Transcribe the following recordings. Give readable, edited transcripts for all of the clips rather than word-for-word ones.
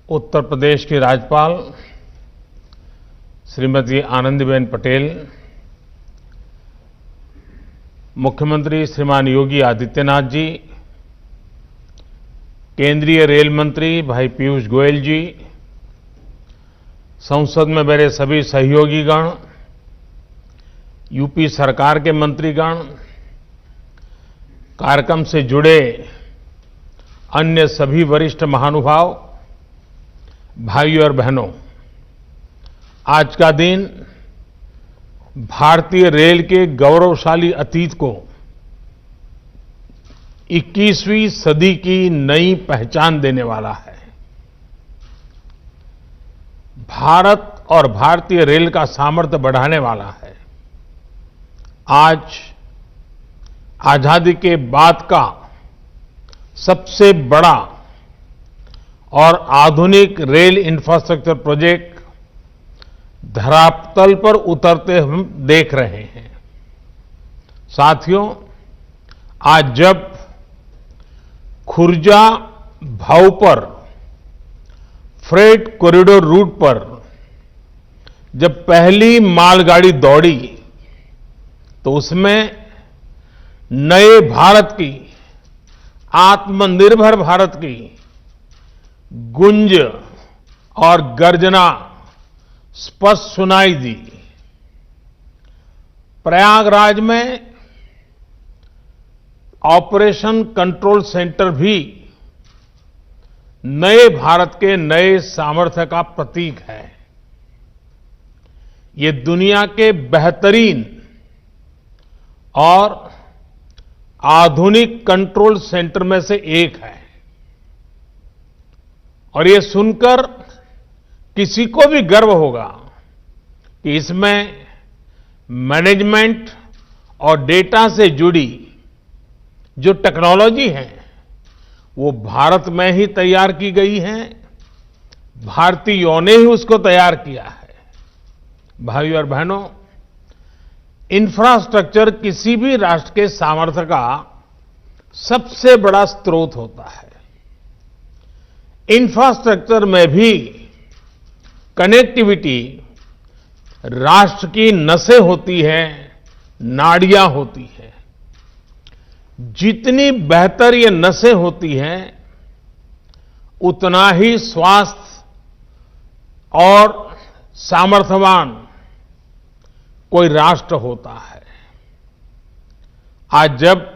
उत्तर प्रदेश की राज्यपाल श्रीमती आनंदीबेन पटेल, मुख्यमंत्री श्रीमान योगी आदित्यनाथ जी, केंद्रीय रेल मंत्री भाई पीयूष गोयल जी, संसद में मेरे सभी सहयोगीगण, यूपी सरकार के मंत्रीगण, कार्यक्रम से जुड़े अन्य सभी वरिष्ठ महानुभाव, भाइयों और बहनों, आज का दिन भारतीय रेल के गौरवशाली अतीत को 21वीं सदी की नई पहचान देने वाला है। भारत और भारतीय रेल का सामर्थ्य बढ़ाने वाला है। आज आजादी के बाद का सबसे बड़ा और आधुनिक रेल इंफ्रास्ट्रक्चर प्रोजेक्ट धरातल पर उतरते हम देख रहे हैं। साथियों, आज जब खुर्जा भाऊ पर फ्रेट कॉरिडोर रूट पर जब पहली मालगाड़ी दौड़ी तो उसमें नए भारत की, आत्मनिर्भर भारत की गूंज और गर्जना स्पष्ट सुनाई दी। प्रयागराज में ऑपरेशन कंट्रोल सेंटर भी नए भारत के नए सामर्थ्य का प्रतीक है। ये दुनिया के बेहतरीन और आधुनिक कंट्रोल सेंटर में से एक है और ये सुनकर किसी को भी गर्व होगा कि इसमें मैनेजमेंट और डेटा से जुड़ी जो टेक्नोलॉजी है वो भारत में ही तैयार की गई है, भारतीयों ने ही उसको तैयार किया है। भाइयों और बहनों, इंफ्रास्ट्रक्चर किसी भी राष्ट्र के सामर्थ्य का सबसे बड़ा स्रोत होता है। इंफ्रास्ट्रक्चर में भी कनेक्टिविटी राष्ट्र की नसें होती है, नाड़ियां होती है। जितनी बेहतर ये नसें होती हैं, उतना ही स्वास्थ्य और सामर्थ्यवान कोई राष्ट्र होता है। आज जब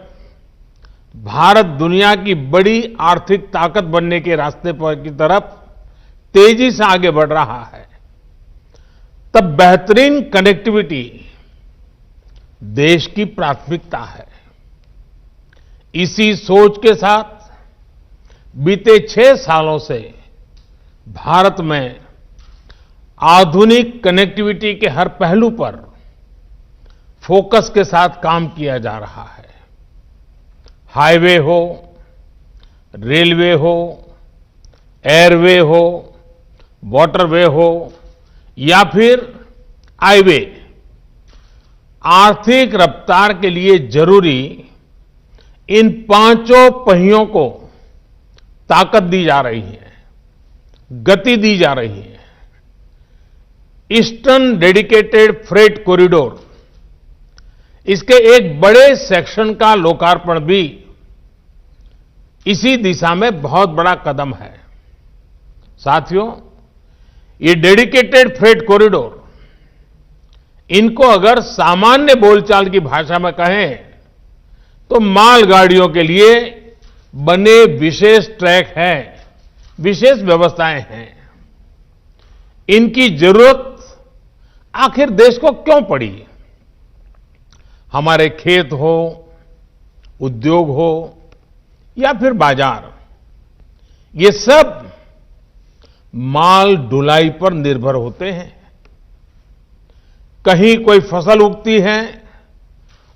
भारत दुनिया की बड़ी आर्थिक ताकत बनने के रास्ते पर की तरफ तेजी से आगे बढ़ रहा है, तब बेहतरीन कनेक्टिविटी देश की प्राथमिकता है। इसी सोच के साथ बीते 6 सालों से भारत में आधुनिक कनेक्टिविटी के हर पहलू पर फोकस के साथ काम किया जा रहा है। हाईवे हो, रेलवे हो, एयरवे हो, वाटरवे हो या फिर हाईवे, आर्थिक रफ्तार के लिए जरूरी इन पांचों पहियों को ताकत दी जा रही है, गति दी जा रही है। ईस्टर्न डेडिकेटेड फ्रेट कॉरिडोर, इसके एक बड़े सेक्शन का लोकार्पण भी इसी दिशा में बहुत बड़ा कदम है। साथियों, ये डेडिकेटेड फ्रेट कॉरिडोर, इनको अगर सामान्य बोलचाल की भाषा में कहें तो मालगाड़ियों के लिए बने विशेष ट्रैक हैं, विशेष व्यवस्थाएं हैं। इनकी जरूरत आखिर देश को क्यों पड़ी? हमारे खेत हो, उद्योग हो या फिर बाजार, ये सब माल ढुलाई पर निर्भर होते हैं। कहीं कोई फसल उगती है,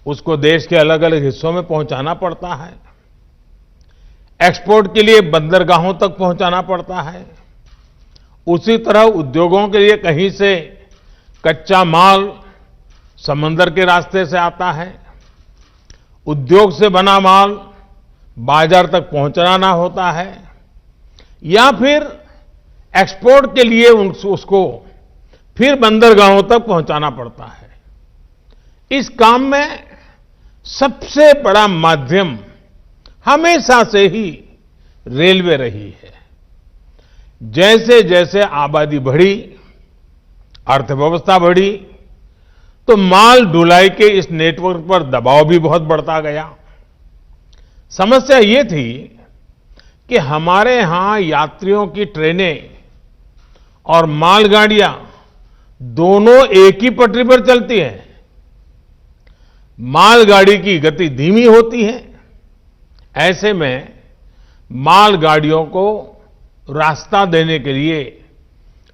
उसको देश के अलग अलग हिस्सों में पहुंचाना पड़ता है, एक्सपोर्ट के लिए बंदरगाहों तक पहुंचाना पड़ता है। उसी तरह उद्योगों के लिए कहीं से कच्चा माल समंदर के रास्ते से आता है, उद्योग से बना माल बाजार तक पहुंचाना होता है, या फिर एक्सपोर्ट के लिए उसको फिर बंदरगाहों तक पहुंचाना पड़ता है। इस काम में सबसे बड़ा माध्यम हमेशा से ही रेलवे रही है। जैसे जैसे आबादी बढ़ी, अर्थव्यवस्था बढ़ी, तो माल ढुलाई के इस नेटवर्क पर दबाव भी बहुत बढ़ता गया। समस्या ये थी कि हमारे यहां यात्रियों की ट्रेनें और मालगाड़ियां दोनों एक ही पटरी पर चलती हैं। मालगाड़ी की गति धीमी होती है। ऐसे में मालगाड़ियों को रास्ता देने के लिए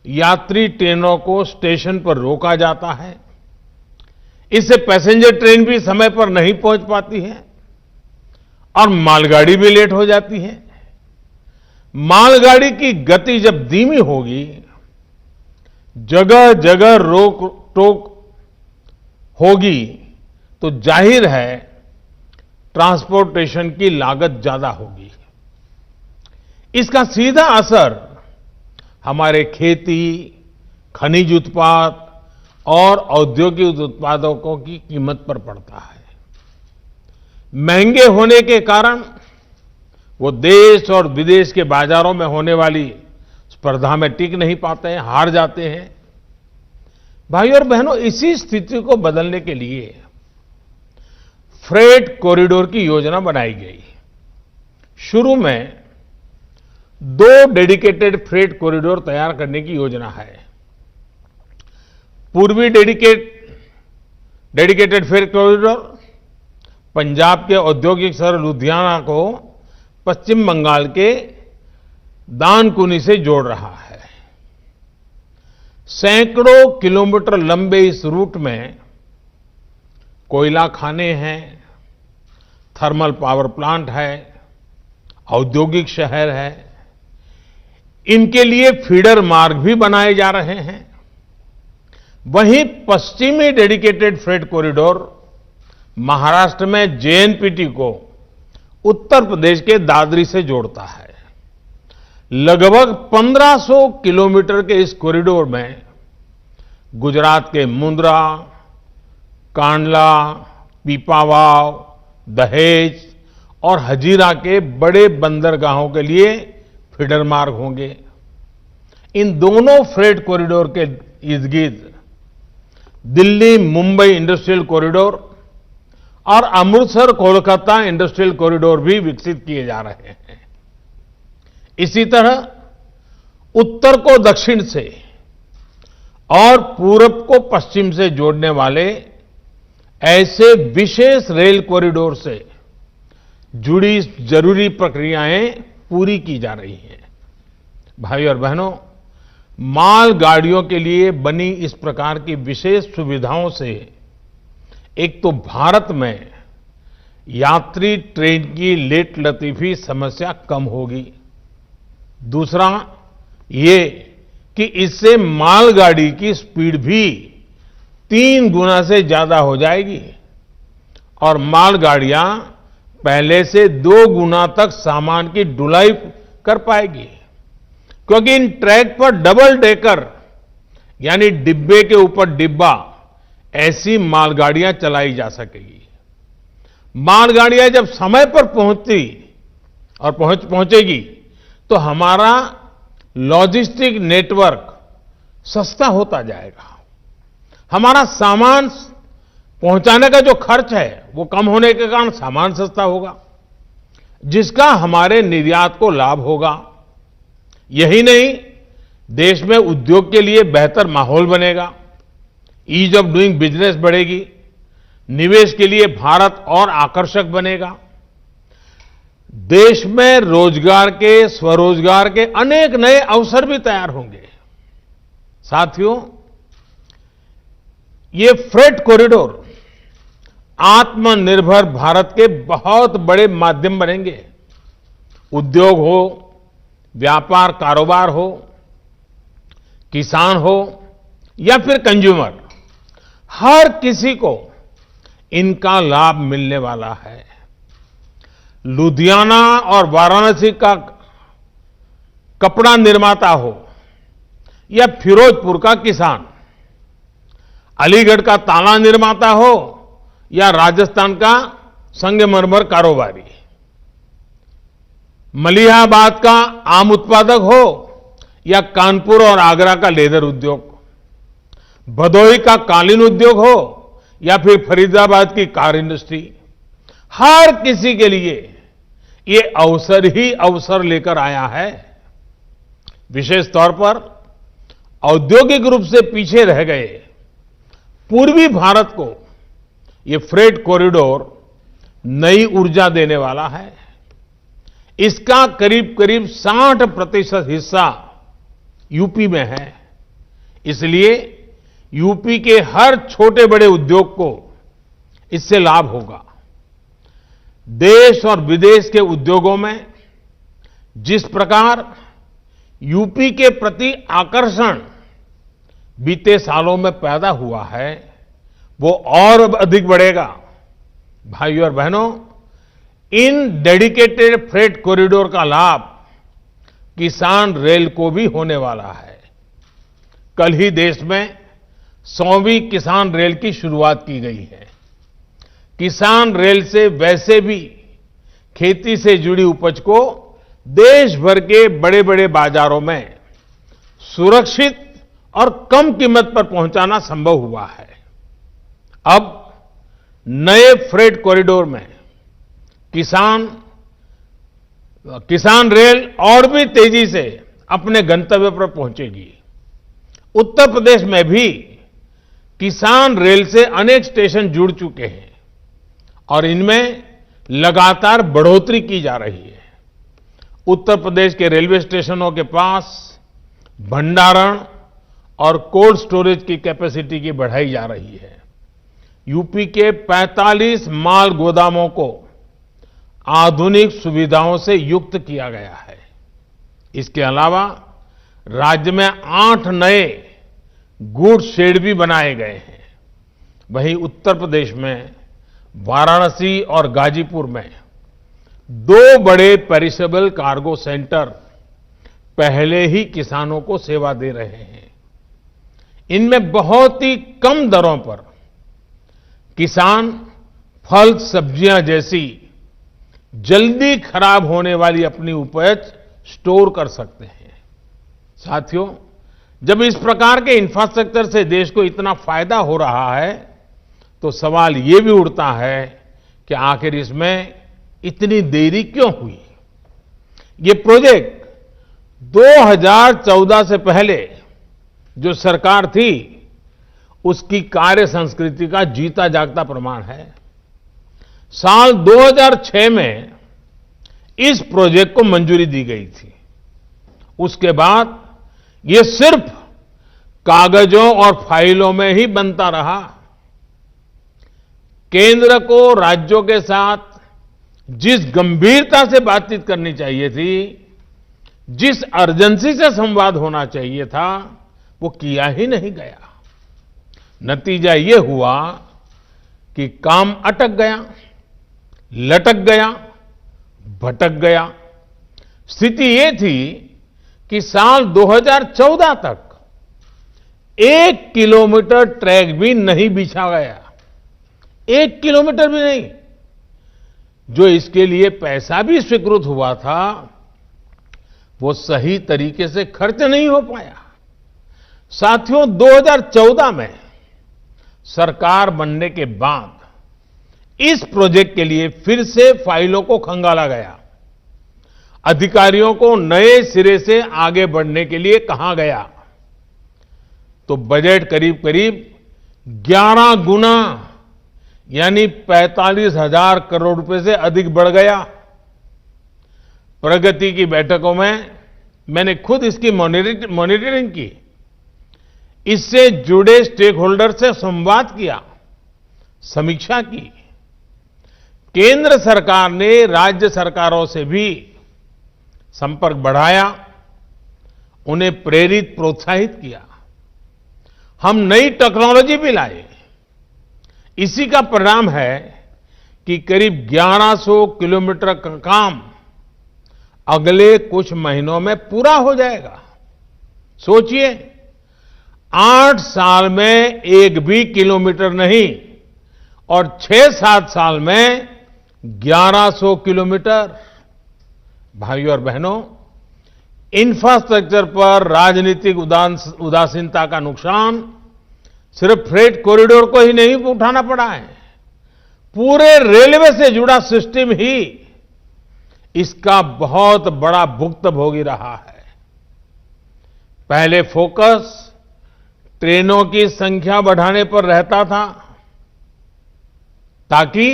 यात्री ट्रेनों को स्टेशन पर रोका जाता है। इससे पैसेंजर ट्रेन भी समय पर नहीं पहुंच पाती है और मालगाड़ी भी लेट हो जाती है। मालगाड़ी की गति जब धीमी होगी, जगह जगह रोक टोक होगी, तो जाहिर है ट्रांसपोर्टेशन की लागत ज्यादा होगी। इसका सीधा असर हमारे खेती, खनिज उत्पाद और औद्योगिक उत्पादों की कीमत पर पड़ता है। महंगे होने के कारण वो देश और विदेश के बाजारों में होने वाली स्पर्धा में टिक नहीं पाते हैं, हार जाते हैं। भाइयों और बहनों, इसी स्थिति को बदलने के लिए फ्रेट कॉरिडोर की योजना बनाई गई। शुरू में 2 डेडिकेटेड फ्रेट कॉरिडोर तैयार करने की योजना है। पूर्वी डेडिकेटेड फ्रेट कॉरिडोर पंजाब के औद्योगिक शहर लुधियाना को पश्चिम बंगाल के दानकुनी से जोड़ रहा है। सैकड़ों किलोमीटर लंबे इस रूट में कोयला खाने हैं, थर्मल पावर प्लांट है, औद्योगिक शहर है। इनके लिए फीडर मार्ग भी बनाए जा रहे हैं। वहीं पश्चिमी डेडिकेटेड फ्रेट कॉरिडोर महाराष्ट्र में जेएनपीटी को उत्तर प्रदेश के दादरी से जोड़ता है। लगभग 1500 किलोमीटर के इस कॉरिडोर में गुजरात के मुंद्रा, कांडला, पीपावाव, दहेज और हजीरा के बड़े बंदरगाहों के लिए फीडर मार्ग होंगे। इन दोनों फ्रेट कॉरिडोर के इर्द-गिर्द दिल्ली मुंबई इंडस्ट्रियल कॉरिडोर और अमृतसर कोलकाता इंडस्ट्रियल कॉरिडोर भी विकसित किए जा रहे हैं। इसी तरह उत्तर को दक्षिण से और पूरब को पश्चिम से जोड़ने वाले ऐसे विशेष रेल कॉरिडोर से जुड़ी जरूरी प्रक्रियाएं पूरी की जा रही हैं। भाइयों और बहनों, मालगाड़ियों के लिए बनी इस प्रकार की विशेष सुविधाओं से एक तो भारत में यात्री ट्रेन की लेट लतीफी समस्या कम होगी। दूसरा ये कि इससे मालगाड़ी की स्पीड भी 3 गुना से ज्यादा हो जाएगी और मालगाड़ियां पहले से 2 गुना तक सामान की ढुलाई कर पाएगी, क्योंकि इन ट्रैक पर डबल डेकर यानी डिब्बे के ऊपर डिब्बा ऐसी मालगाड़ियां चलाई जा सकेगी। मालगाड़ियां जब समय पर पहुंचती और पहुंचेगी तो हमारा लॉजिस्टिक नेटवर्क सस्ता होता जाएगा। हमारा सामान पहुंचाने का जो खर्च है वो कम होने के कारण सामान सस्ता होगा, जिसका हमारे निर्यात को लाभ होगा। यही नहीं, देश में उद्योग के लिए बेहतर माहौल बनेगा, ईज ऑफ डूइंग बिजनेस बढ़ेगी, निवेश के लिए भारत और आकर्षक बनेगा। देश में रोजगार के, स्वरोजगार के अनेक नए अवसर भी तैयार होंगे। साथियों, ये फ्रेट कॉरिडोर आत्मनिर्भर भारत के बहुत बड़े माध्यम बनेंगे। उद्योग हो, व्यापार कारोबार हो, किसान हो या फिर कंज्यूमर, हर किसी को इनका लाभ मिलने वाला है। लुधियाना और वाराणसी का कपड़ा निर्माता हो या फिरोजपुर का किसान, अलीगढ़ का ताला निर्माता हो या राजस्थान का संगमरमर कारोबारी, मलिहाबाद का आम उत्पादक हो या कानपुर और आगरा का लेदर उद्योग, भदोही का कालीन उद्योग हो या फिर फरीदाबाद की कार इंडस्ट्री, हर किसी के लिए ये अवसर ही अवसर लेकर आया है। विशेष तौर पर औद्योगिक रूप से पीछे रह गए पूर्वी भारत को ये फ्रेट कॉरिडोर नई ऊर्जा देने वाला है। इसका करीब करीब 60% हिस्सा यूपी में है। इसलिए यूपी के हर छोटे बड़े उद्योग को इससे लाभ होगा। देश और विदेश के उद्योगों में जिस प्रकार यूपी के प्रति आकर्षण बीते सालों में पैदा हुआ है, वो और अधिक बढ़ेगा। भाइयों और बहनों, इन डेडिकेटेड फ्रेट कॉरिडोर का लाभ किसान रेल को भी होने वाला है। कल ही देश में 100वीं किसान रेल की शुरुआत की गई है। किसान रेल से वैसे भी खेती से जुड़ी उपज को देश भर के बड़े बड़े बाजारों में सुरक्षित और कम कीमत पर पहुंचाना संभव हुआ है। अब नए फ्रेट कॉरिडोर में किसान रेल और भी तेजी से अपने गंतव्य पर पहुंचेगी। उत्तर प्रदेश में भी किसान रेल से अनेक स्टेशन जुड़ चुके हैं और इनमें लगातार बढ़ोतरी की जा रही है। उत्तर प्रदेश के रेलवे स्टेशनों के पास भंडारण और कोल्ड स्टोरेज की कैपेसिटी की बढ़ाई जा रही है। यूपी के 45 माल गोदामों को आधुनिक सुविधाओं से युक्त किया गया है। इसके अलावा राज्य में 8 नए गुड्स शेड भी बनाए गए हैं। वहीं उत्तर प्रदेश में वाराणसी और गाजीपुर में 2 बड़े पेरिशेबल कार्गो सेंटर पहले ही किसानों को सेवा दे रहे हैं। इनमें बहुत ही कम दरों पर किसान फल सब्जियां जैसी जल्दी खराब होने वाली अपनी उपज स्टोर कर सकते हैं। साथियों, जब इस प्रकार के इंफ्रास्ट्रक्चर से देश को इतना फायदा हो रहा है, तो सवाल ये भी उठता है कि आखिर इसमें इतनी देरी क्यों हुई। ये प्रोजेक्ट 2014 से पहले जो सरकार थी, उसकी कार्य संस्कृति का जीता जागता प्रमाण है। साल 2006 में इस प्रोजेक्ट को मंजूरी दी गई थी। उसके बाद ये सिर्फ कागजों और फाइलों में ही बनता रहा। केंद्र को राज्यों के साथ जिस गंभीरता से बातचीत करनी चाहिए थी, जिस अर्जेंसी से संवाद होना चाहिए था, वो किया ही नहीं गया। नतीजा ये हुआ कि काम अटक गया, लटक गया, भटक गया। स्थिति ये थी कि साल 2014 तक 1 किलोमीटर ट्रैक भी नहीं बिछा गया। 1 किलोमीटर भी नहीं। जो इसके लिए पैसा भी स्वीकृत हुआ था, वो सही तरीके से खर्च नहीं हो पाया। साथियों, 2014 में सरकार बनने के बाद इस प्रोजेक्ट के लिए फिर से फाइलों को खंगाला गया। अधिकारियों को नए सिरे से आगे बढ़ने के लिए कहा गया, तो बजट करीब करीब 11 गुना यानी 45,000 करोड़ रुपए से अधिक बढ़ गया। प्रगति की बैठकों में मैंने खुद इसकी मॉनिटरिंग की, इससे जुड़े स्टेक होल्डर से संवाद किया, समीक्षा की। केंद्र सरकार ने राज्य सरकारों से भी संपर्क बढ़ाया, उन्हें प्रेरित प्रोत्साहित किया। हम नई टेक्नोलॉजी भी लाए। इसी का परिणाम है कि करीब 1100 किलोमीटर का काम अगले कुछ महीनों में पूरा हो जाएगा। सोचिए, 8 साल में एक भी किलोमीटर नहीं और 6-7 साल में 1100 किलोमीटर। भाइयों और बहनों, इंफ्रास्ट्रक्चर पर राजनीतिक उदासीनता का नुकसान सिर्फ फ्रेट कॉरिडोर को ही नहीं उठाना पड़ा है, पूरे रेलवे से जुड़ा सिस्टम ही इसका बहुत बड़ा भुक्तभोगी रहा है। पहले फोकस ट्रेनों की संख्या बढ़ाने पर रहता था ताकि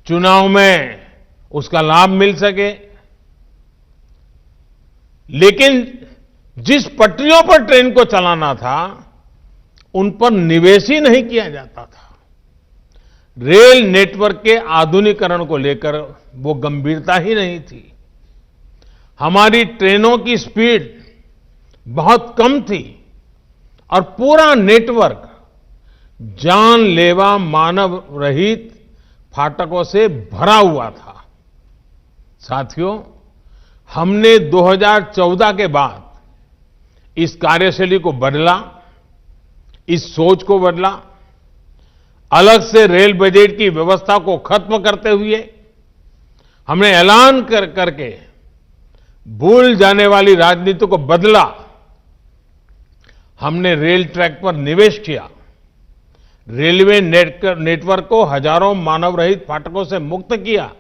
चुनाव में उसका लाभ मिल सके, लेकिन जिस पटरियों पर ट्रेन को चलाना था उन पर निवेश ही नहीं किया जाता था। रेल नेटवर्क के आधुनिकीकरण को लेकर वो गंभीरता ही नहीं थी। हमारी ट्रेनों की स्पीड बहुत कम थी और पूरा नेटवर्क जानलेवा मानव रहित फाटकों से भरा हुआ था। साथियों, हमने 2014 के बाद इस कार्यशैली को बदला, इस सोच को बदला। अलग से रेल बजट की व्यवस्था को खत्म करते हुए हमने ऐलान करके भूल जाने वाली राजनीति को बदला। हमने रेल ट्रैक पर निवेश किया, रेलवे नेटवर्क को हजारों मानव रहित फाटकों से मुक्त किया,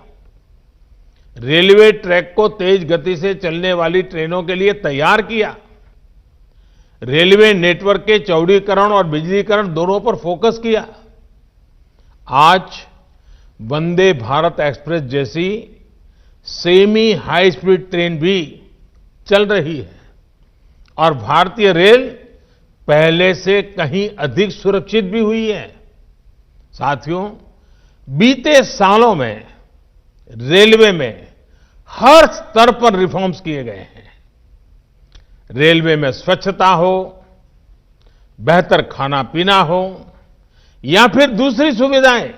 रेलवे ट्रैक को तेज गति से चलने वाली ट्रेनों के लिए तैयार किया, रेलवे नेटवर्क के चौड़ीकरण और बिजलीकरण दोनों पर फोकस किया। आज वंदे भारत एक्सप्रेस जैसी सेमी हाई स्पीड ट्रेन भी चल रही है और भारतीय रेल पहले से कहीं अधिक सुरक्षित भी हुई है। साथियों, बीते सालों में रेलवे में हर स्तर पर रिफॉर्म्स किए गए हैं। रेलवे में स्वच्छता हो, बेहतर खाना पीना हो या फिर दूसरी सुविधाएं,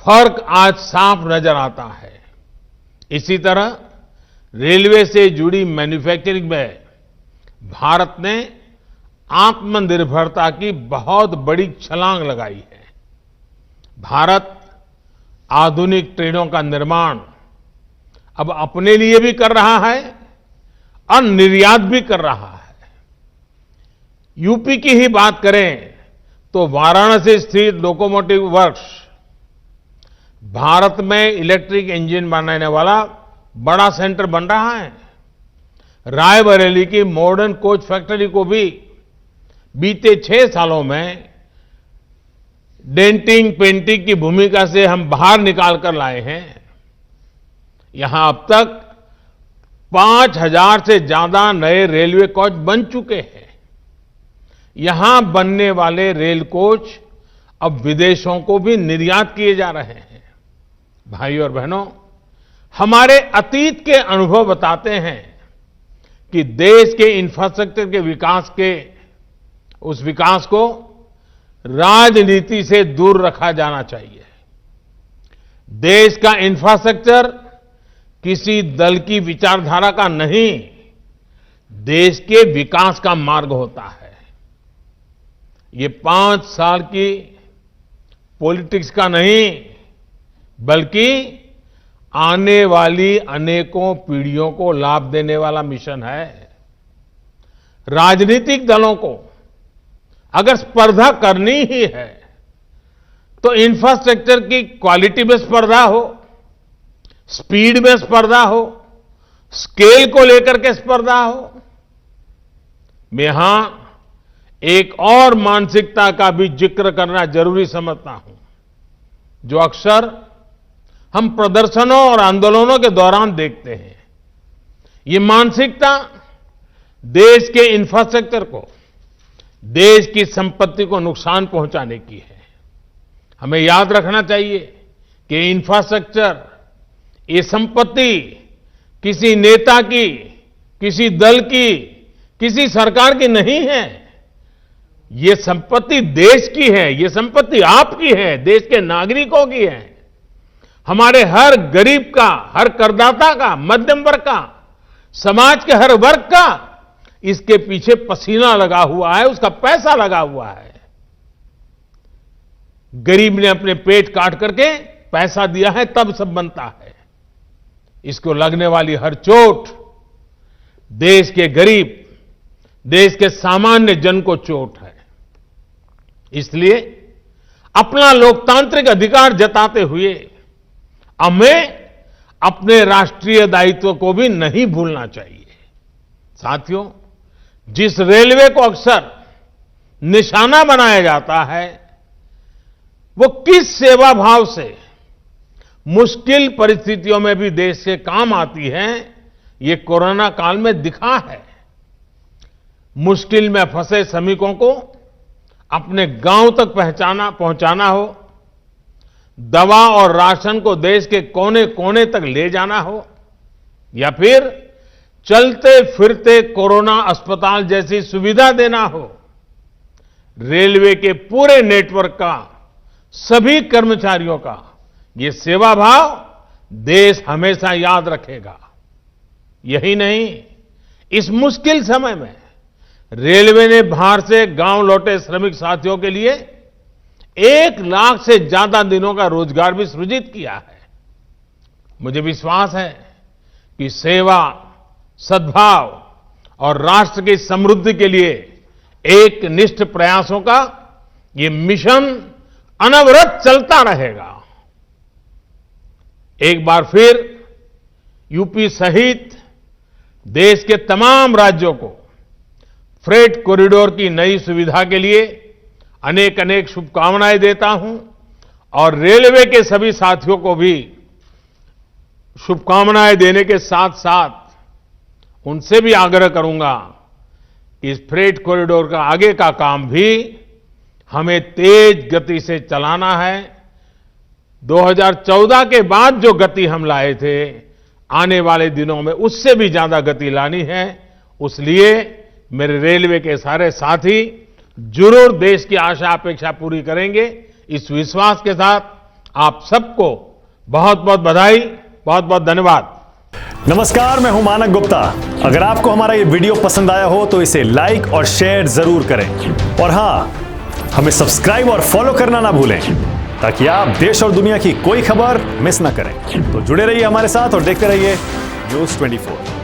फर्क आज साफ नजर आता है। इसी तरह रेलवे से जुड़ी मैन्युफैक्चरिंग में भारत ने आत्मनिर्भरता की बहुत बड़ी छलांग लगाई है। भारत आधुनिक ट्रेनों का निर्माण अब अपने लिए भी कर रहा है और निर्यात भी कर रहा है। यूपी की ही बात करें तो वाराणसी स्थित लोकोमोटिव वर्क्स भारत में इलेक्ट्रिक इंजन बनाने वाला बड़ा सेंटर बन रहा है। रायबरेली की मॉडर्न कोच फैक्ट्री को भी बीते 6 सालों में डेंटिंग पेंटिंग की भूमिका से हम बाहर निकाल कर लाए हैं। यहां अब तक 5,000 से ज्यादा नए रेलवे कोच बन चुके हैं। यहां बनने वाले रेल कोच अब विदेशों को भी निर्यात किए जा रहे हैं। भाइयों और बहनों, हमारे अतीत के अनुभव बताते हैं कि देश के इंफ्रास्ट्रक्चर के विकास को राजनीति से दूर रखा जाना चाहिए। देश का इंफ्रास्ट्रक्चर किसी दल की विचारधारा का नहीं, देश के विकास का मार्ग होता है। ये 5 साल की पॉलिटिक्स का नहीं, बल्कि आने वाली अनेकों पीढ़ियों को लाभ देने वाला मिशन है। राजनीतिक दलों को अगर स्पर्धा करनी ही है तो इंफ्रास्ट्रक्चर की क्वालिटी में स्पर्धा हो, स्पीड में स्पर्धा हो, स्केल को लेकर के स्पर्धा हो। मैं यहां एक और मानसिकता का भी जिक्र करना जरूरी समझता हूं, जो अक्सर हम प्रदर्शनों और आंदोलनों के दौरान देखते हैं। ये मानसिकता देश के इंफ्रास्ट्रक्चर को, देश की संपत्ति को नुकसान पहुंचाने की है। हमें याद रखना चाहिए कि इंफ्रास्ट्रक्चर, ये संपत्ति किसी नेता की, किसी दल की, किसी सरकार की नहीं है। ये संपत्ति देश की है, ये संपत्ति आपकी है, देश के नागरिकों की है। हमारे हर गरीब का, हर करदाता का, मध्यम वर्ग का, समाज के हर वर्ग का इसके पीछे पसीना लगा हुआ है, उसका पैसा लगा हुआ है। गरीब ने अपने पेट काट करके पैसा दिया है, तब सब बनता है। इसको लगने वाली हर चोट देश के गरीब, देश के सामान्य जन को चोट है। इसलिए अपना लोकतांत्रिक अधिकार जताते हुए हमें अपने राष्ट्रीय दायित्व को भी नहीं भूलना चाहिए। साथियों, जिस रेलवे को अक्सर निशाना बनाया जाता है, वो किस सेवा भाव से मुश्किल परिस्थितियों में भी देश के काम आती है, ये कोरोना काल में दिखा है। मुश्किल में फंसे श्रमिकों को अपने गांव तक पहुंचाना हो, दवा और राशन को देश के कोने कोने तक ले जाना हो, या फिर चलते फिरते कोरोना अस्पताल जैसी सुविधा देना हो, रेलवे के पूरे नेटवर्क का, सभी कर्मचारियों का ये सेवा भाव देश हमेशा याद रखेगा। यही नहीं, इस मुश्किल समय में रेलवे ने बाहर से गांव लौटे श्रमिक साथियों के लिए 1 लाख से ज्यादा दिनों का रोजगार भी सृजित किया है। मुझे विश्वास है कि सेवा, सद्भाव और राष्ट्र की समृद्धि के लिए एक निष्ठ प्रयासों का ये मिशन अनवरत चलता रहेगा। एक बार फिर यूपी सहित देश के तमाम राज्यों को फ्रेट कॉरिडोर की नई सुविधा के लिए अनेक अनेक शुभकामनाएं देता हूं और रेलवे के सभी साथियों को भी शुभकामनाएं देने के साथ साथ उनसे भी आग्रह करूंगा कि इस फ्रेट कॉरिडोर का आगे का काम भी हमें तेज गति से चलाना है। 2014 के बाद जो गति हम लाए थे, आने वाले दिनों में उससे भी ज्यादा गति लानी है। उसलिए मेरे रेलवे के सारे साथी जरूर देश की आशा अपेक्षा पूरी करेंगे। इस विश्वास के साथ आप सबको बहुत बहुत बधाई, बहुत बहुत धन्यवाद। नमस्कार, मैं हूं मानक गुप्ता। अगर आपको हमारा ये वीडियो पसंद आया हो तो इसे लाइक और शेयर जरूर करें, और हां, हमें सब्सक्राइब और फॉलो करना ना भूलें ताकि आप देश और दुनिया की कोई खबर मिस ना करें। तो जुड़े रहिए हमारे साथ और देखते रहिए न्यूज़ 24।